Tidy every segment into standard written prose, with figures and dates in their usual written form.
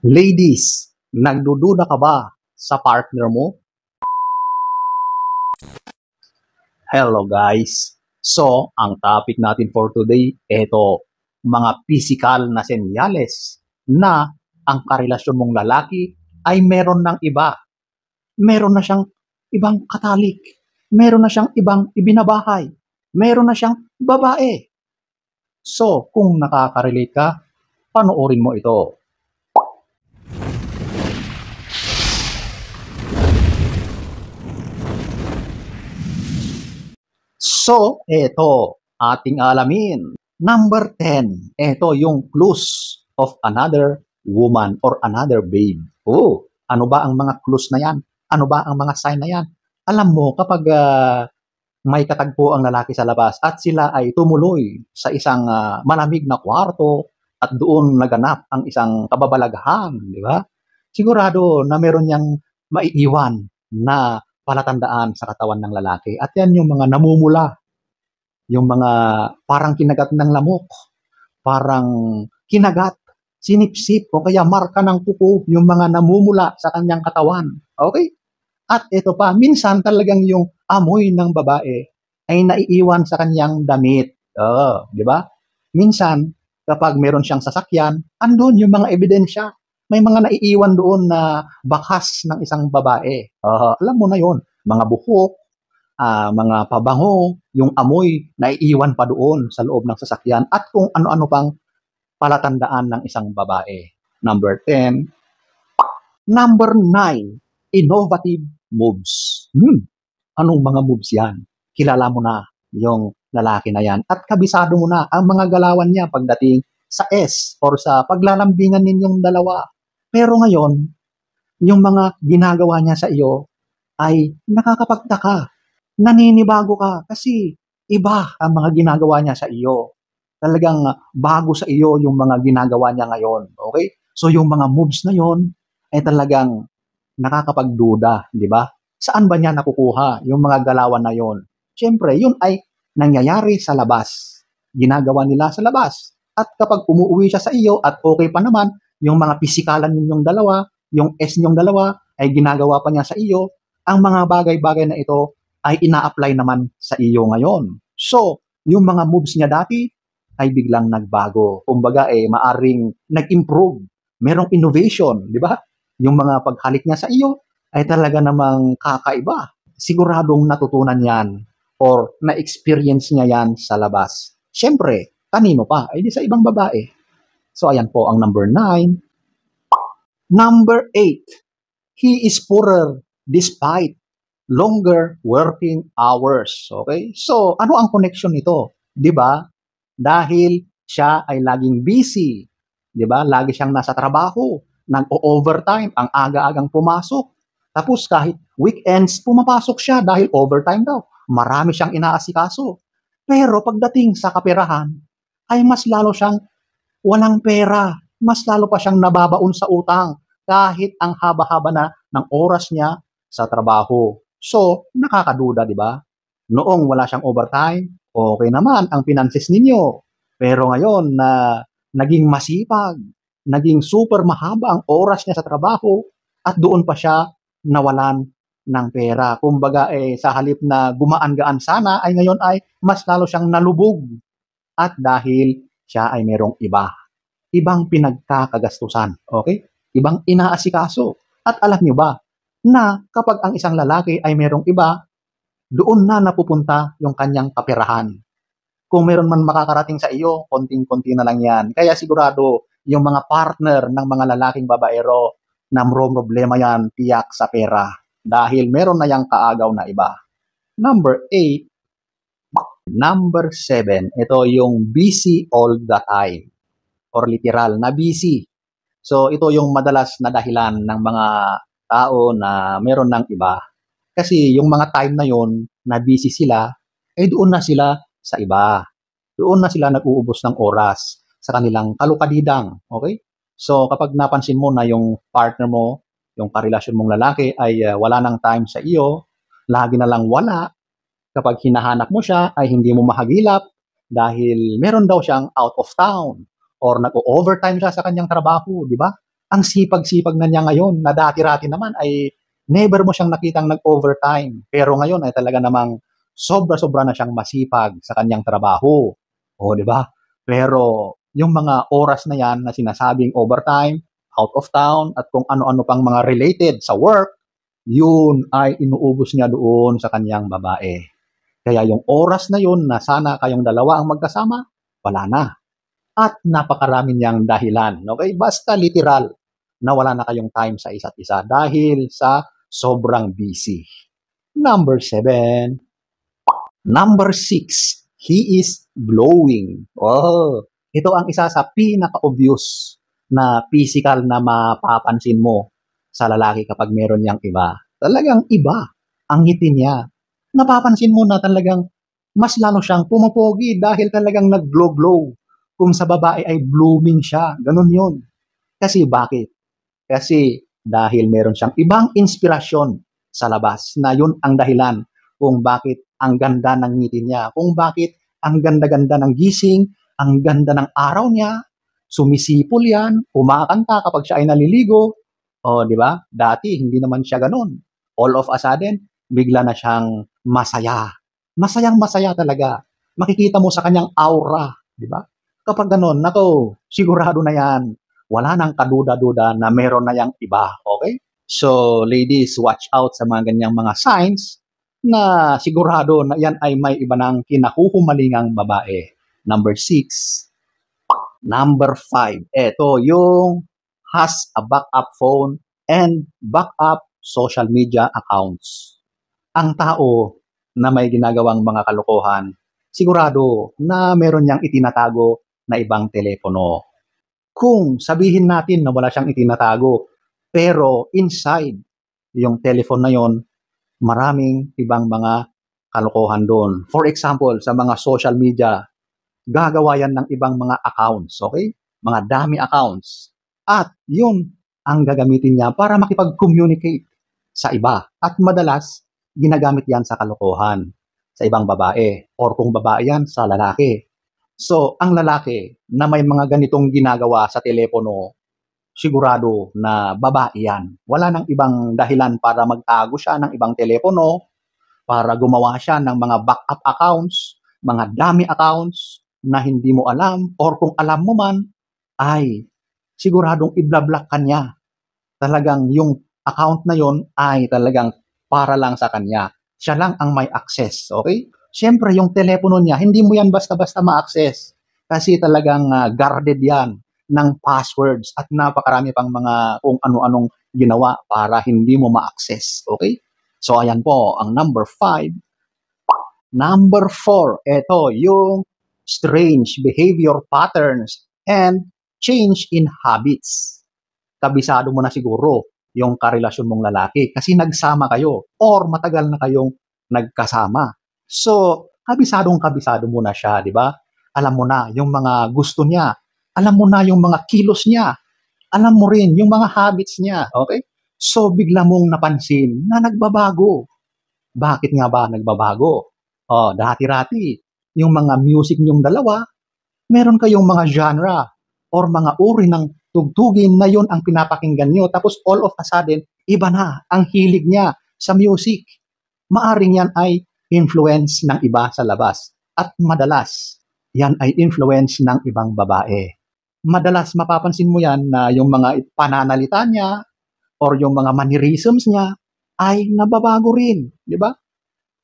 Ladies, nagdududa ka ba sa partner mo? Hello guys. So, ang topic natin for today, ito, mga physical na senyales na ang karelasyon mong lalaki ay meron ng iba. Meron na siyang ibang katalik. Meron na siyang ibang ibinabahay. Meron na siyang babae. So, kung nakaka-relate ka, panoorin mo ito. So, eto, ating alamin. Number 10, eto yung clues of another woman or another babe. Oh, ano ba ang mga clues na yan? Ano ba ang mga sign na yan? Alam mo, kapag may katagpo ang lalaki sa labas at sila ay tumuloy sa isang malamig na kwarto at doon naganap ang isang kababalaghan, di ba? Sigurado na meron niyang maiiwan na palatandaan sa katawan ng lalaki. At yan yung mga namumula, yung mga parang kinagat ng lamok, parang kinagat, sinipsip, o kaya marka ng kuko, yung mga namumula sa kanyang katawan. Okay? At ito pa, minsan talagang yung amoy ng babae ay naiiwan sa kanyang damit. Di ba? Minsan, kapag meron siyang sasakyan, andun yung mga ebidensya. May mga naiiwan doon na bakas ng isang babae. Alam mo na yon, mga buhok, mga pabango, yung amoy naiiwan pa doon sa loob ng sasakyan at kung ano-ano pang palatandaan ng isang babae. Number 10. Number 9, innovative moves. Anong mga moves yan? Kilala mo na yung lalaki na yan at kabisado mo na ang mga galawan niya pagdating sa S or sa paglalambingan ninyong dalawa. Pero ngayon, yung mga ginagawa niya sa iyo ay nakakapagtaka. Naninibago ka kasi iba ang mga ginagawa niya sa iyo. Talagang bago sa iyo yung mga ginagawa niya ngayon. Okay? So yung mga moves na yon ay talagang nakakapagduda, di ba? Saan ba niya nakukuha yung mga galawan na yon? Siyempre, yun ay nangyayari sa labas. Ginagawa nila sa labas. At kapag umuwi siya sa iyo at okay pa naman, yung mga pisikalan ninyong dalawa, yung S ninyong dalawa, ay ginagawa pa niya sa iyo, ang mga bagay-bagay na ito ay ina-apply naman sa iyo ngayon. So, yung mga moves niya dati ay biglang nagbago. Kumbaga, maaring nag-improve. Merong innovation, di ba? Yung mga paghalik niya sa iyo ay talaga namang kakaiba. Siguradong natutunan yan or na-experience niya yan sa labas. Siyempre, kanino pa? Ay di sa ibang babae. So, ayan po ang number 9. Number 8, he is poorer despite longer working hours. Okay? So, ano ang connection nito? 'Di ba? Dahil siya ay laging busy. 'Di ba? Lagi siyang nasa trabaho, nag-o-overtime, ang aga-agang pumasok. Tapos kahit weekends, pumapasok siya dahil overtime daw. Marami siyang inaasikaso. Pero pagdating sa kaperahan, ay mas lalo siyang walang pera. Mas lalo pa siyang nababaon sa utang kahit ang haba-haba na ng oras niya sa trabaho. So, nakakaduda, di ba? Noong wala siyang overtime, okay naman ang finances ninyo. Pero ngayon na naging masipag, naging super mahaba ang oras niya sa trabaho, at doon pa siya nawalan ng pera. Kumbaga, sa halip na gumaan-gaan sana, ay ngayon ay mas lalo siyang nalubog. At dahil siya ay merong iba. Ibang pinagkakagastusan. Okay? Ibang inaasikaso. At alam niyo ba, na kapag ang isang lalaki ay merong iba, doon na napupunta yung kanyang kaperahan. Kung meron man makakarating sa iyo, konting-konti na lang yan. Kaya sigurado, yung mga partner ng mga lalaking babaero, na problema yan, tiyak sa pera. Dahil meron na yung kaagaw na iba. Number 8, number 7, ito yung busy all the time. Or literal na busy. So ito yung madalas na dahilan ng mga tao na meron ng iba. Kasi yung mga time na yon na busy sila, doon na sila sa iba. Doon na sila nag-uubos ng oras sa kanilang kalukadidang. Okay? So kapag napansin mo na yung partner mo, yung karelasyon mong lalaki ay wala ng time sa iyo, lagi na lang wala, kapag hinahanap mo siya ay hindi mo mahagilap dahil meron daw siyang out of town or nag-overtime siya sa kanyang trabaho, di ba? Ang sipag-sipag na niya ngayon na dati-rati naman ay never mo siyang nakitang nag-overtime. Pero ngayon ay talaga namang sobra-sobra na siyang masipag sa kanyang trabaho. O, di ba? Pero yung mga oras na yan na sinasabing overtime, out of town, at kung ano-ano pang mga related sa work, yun ay inuubos niya doon sa kanyang babae. Kaya yung oras na yun na sana kayong dalawa ang magkasama, wala na. At napakarami niyang dahilan. Okay? Basta literal na wala na kayong time sa isa't isa dahil sa sobrang busy. Number 7. Number 6. He is glowing. Oh, ito ang isa sa pinaka-obvious na physical na mapapansin mo sa lalaki kapag meron niyang iba. Talagang iba ang ngiti niya. Napapansin mo na talagang mas lalo siyang pumapogi dahil talagang nag-glow-glow. Kung sa babae ay blooming siya, ganun yun. Kasi bakit? Kasi dahil meron siyang ibang inspirasyon sa labas na yun ang dahilan kung bakit ang ganda ng ngiti niya, kung bakit ang ganda-ganda ng gising, ang ganda ng araw niya, sumisipol yan, kumakanta kapag siya ay naliligo. O, di ba? Dati, hindi naman siya ganun. All of a sudden, bigla na siyang masaya. Masayang masaya talaga. Makikita mo sa kanyang aura, di ba? Kapag ganun, nako, sigurado na yan. Wala nang kaduda-duda na meron na yang iba, okay? So, ladies, watch out sa mga ganyang mga signs na sigurado na yan ay may iba ng kinahuhumalingang babae. Number 6. Number 5. Ito yung has a backup phone and backup social media accounts. Ang tao na may ginagawang mga kalokohan, sigurado na meron niyang itinatago na ibang telepono. Kung sabihin natin na wala siyang itinatago, pero inside yung telephone na yon, maraming ibang mga kalokohan doon. For example, sa mga social media, gagawa yan ng ibang mga accounts, okay? Mga dami accounts. At yun ang gagamitin niya para makipag-communicate sa iba. At madalas, ginagamit yan sa kalokohan sa ibang babae. Or kung babae yan, sa lalaki. So, ang lalaki na may mga ganitong ginagawa sa telepono, sigurado na babae yan. Wala nang ibang dahilan para magtago siya ng ibang telepono, para gumawa siya ng mga backup accounts, mga dummy accounts na hindi mo alam, or kung alam mo man, ay siguradong i-block ka niya. Talagang yung account na yon ay talagang para lang sa kanya. Siya lang ang may access, okay? Siyempre, yung telepono niya, hindi mo yan basta-basta ma-access. Kasi talagang guarded yan ng passwords at napakarami pang mga kung ano-anong ginawa para hindi mo ma-access. Okay? So, ayan po, ang number 5. Number 4, ito yung strange behavior patterns and change in habits. Kabisado mo na siguro yung karelasyon mong lalaki kasi nagsama kayo or matagal na kayong nagkasama. So, kabisado mo na siya, di ba? Alam mo na yung mga gusto niya. Alam mo na yung mga kilos niya. Alam mo rin yung mga habits niya, okay? So, bigla mong napansin na nagbabago. Bakit nga ba nagbabago? Oh, dati-rati, yung mga music niyong dalawa, meron kayong mga genre or mga uri ng tugtugin na yun ang pinapakinggan niyo. Tapos all of a sudden, iba na ang hilig niya sa music. Maaring yan ay influence ng iba sa labas. At madalas, yan ay influence ng ibang babae. Madalas mapapansin mo yan na yung mga pananalita niya or yung mga mannerisms niya ay nababago rin, di ba?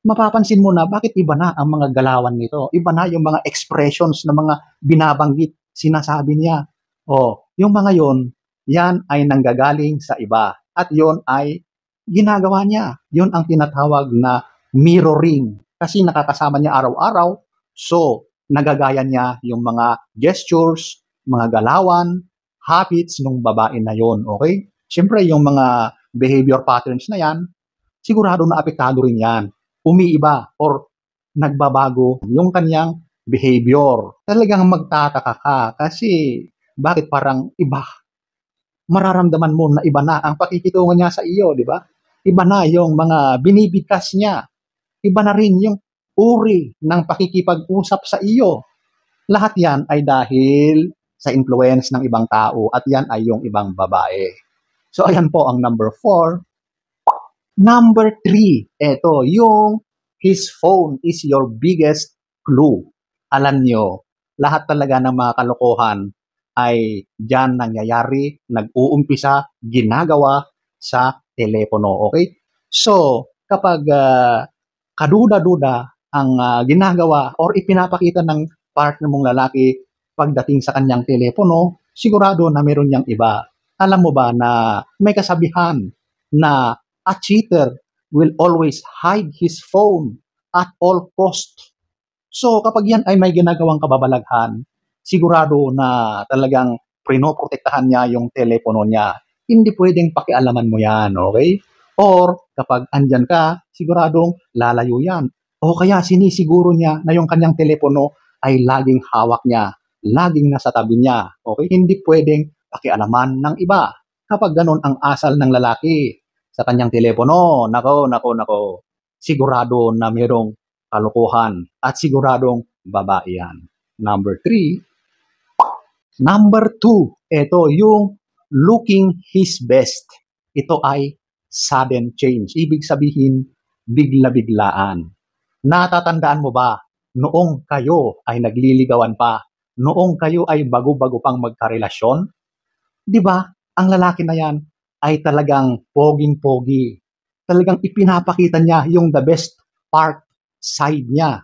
Mapapansin mo na bakit iba na ang mga galawan nito. Iba na yung mga expressions na mga binabanggit, sinasabi niya. O, yung mga yon, yan ay nanggagaling sa iba. At yon ay ginagawa niya. Yon ang tinatawag na mirroring. Kasi nakakasama niya araw-araw. So, nagagaya niya yung mga gestures, mga galawan, habits ng babae na yon. Okay? Siyempre, yung mga behavior patterns na yan, sigurado na apektado rin yan. Umiiba or nagbabago yung kanyang behavior. Talagang magtataka ka kasi bakit parang iba? Mararamdaman mo na iba na ang pakikitungo niya sa iyo, di ba? Iba na yung mga binibigkas niya. Iba na rin yung uri ng pakikipag-usap sa iyo. Lahat yan ay dahil sa influence ng ibang tao at yan ay yung ibang babae. So ayan po ang number 4. Number 3, eto yung his phone is your biggest clue. Alam nyo, lahat talaga ng mga kalokohan ay dyan nangyayari, nag-uumpisa, ginagawa sa telepono. Okay? So, kapag kaduda-duda ang ginagawa or ipinapakita ng partner mong lalaki pagdating sa kanyang telepono, sigurado na meron niyang iba. Alam mo ba na may kasabihan na a cheater will always hide his phone at all cost. So kapag yan ay may ginagawang kababalaghan, sigurado na talagang prinoprotektahan niya yung telepono niya. Hindi pwedeng pakialaman mo yan, okay? Or kapag andyan ka, siguradong lalayo yan. O kaya sinisiguro niya na yung kanyang telepono ay laging hawak niya, laging nasa tabi niya, okay? Hindi pwedeng pakialaman ng iba. Kapag ganun ang asal ng lalaki sa kanyang telepono, nako, sigurado na mayroong kalokohan at siguradong babae yan. Number 3. Number 2, ito yung looking his best. Ito ay sudden change. Ibig sabihin, bigla-biglaan. Natatandaan mo ba, noong kayo ay nagliligawan pa, noong kayo ay bago-bago pang magkarelasyon, di ba, ang lalaki na yan ay talagang poging-pogi. Talagang ipinapakita niya yung the best part side niya.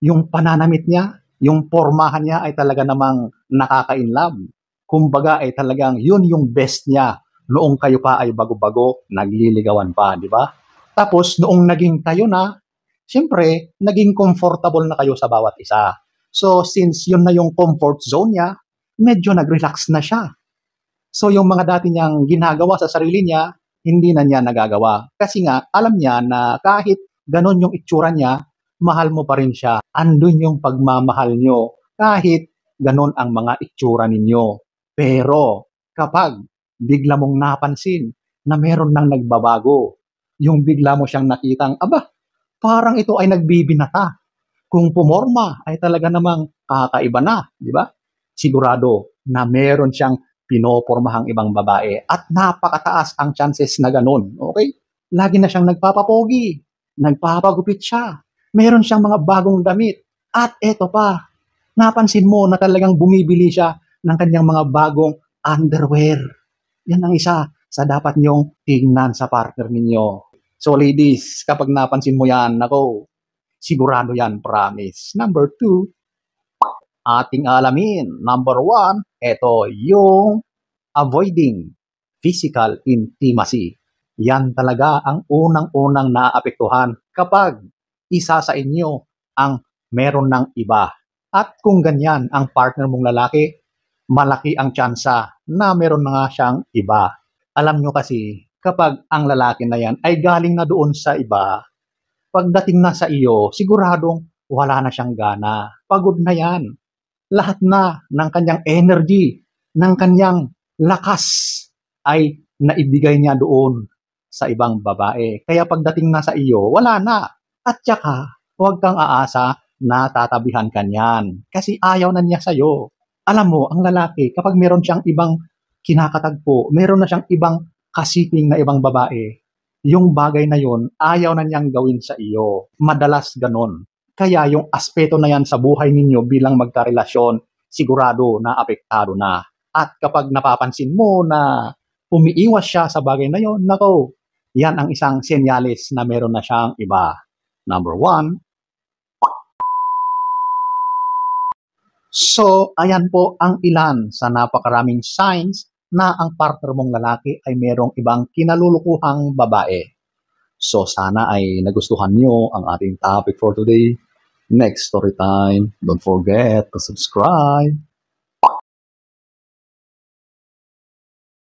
Yung pananamit niya, yung pormahan niya ay talaga namang nakaka-inlove. Kumbaga ay talagang yun yung best niya noong kayo pa ay bago-bago, nagliligawan pa, di ba? Tapos noong naging kayo na, siyempre, naging comfortable na kayo sa bawat isa. So since yun na yung comfort zone niya, medyo nag-relax na siya. So yung mga dati niyang ginagawa sa sarili niya, hindi na niya nagagawa. Kasi nga, alam niya na kahit ganon yung itsura niya, mahal mo pa rin siya. Andun yung pagmamahal nyo, kahit ganon ang mga itsura ninyo. Pero kapag bigla mong napansin na meron nang nagbabago, yung bigla mo siyang nakitang, aba, parang ito ay nagbibinata. Kung pumorma ay talaga namang kakaiba na, di ba? Sigurado na meron siyang pinopormahang ibang babae at napakataas ang chances na ganun. Okay? Lagi na siyang nagpapapogi, nagpapagupit siya, meron siyang mga bagong damit, at eto pa, napansin mo na talagang bumibili siya ng kanyang mga bagong underwear. Yan ang isa sa dapat niyong tingnan sa partner ninyo. So ladies, kapag napansin mo yan, nako, sigurado yan, promise. Number 2, ating alamin. Number 1, ito yung avoiding physical intimacy. Yan talaga ang unang-unang naapektuhan kapag isa sa inyo ang meron ng iba. At kung ganyan ang partner mong lalaki, malaki ang tsansa na meron na nga siyang iba. Alam nyo kasi, kapag ang lalaki na yan ay galing na doon sa iba, pagdating na sa iyo, siguradong wala na siyang gana. Pagod na yan. Lahat na ng kanyang energy, ng kanyang lakas ay naibigay niya doon sa ibang babae. Kaya pagdating na sa iyo, wala na. At saka, huwag kang aasa na tatabihan ka niyan. Kasi ayaw na niya sa iyo. Alam mo, ang lalaki, kapag meron siyang ibang kinakatagpo, meron na siyang ibang kasiping na ibang babae, yung bagay na yun, ayaw na niyang gawin sa iyo. Madalas ganon. Kaya yung aspeto na yan sa buhay ninyo bilang magkarelasyon, sigurado na apektado na. At kapag napapansin mo na umiiwas siya sa bagay na yon, nako, yan ang isang senyales na meron na siyang iba. Number 1. So, ayan po ang ilan sa napakaraming signs na ang partner mong lalaki ay merong ibang kinalulukuhang babae. So, sana ay nagustuhan nyo ang ating topic for today. Next story time. Don't forget to subscribe.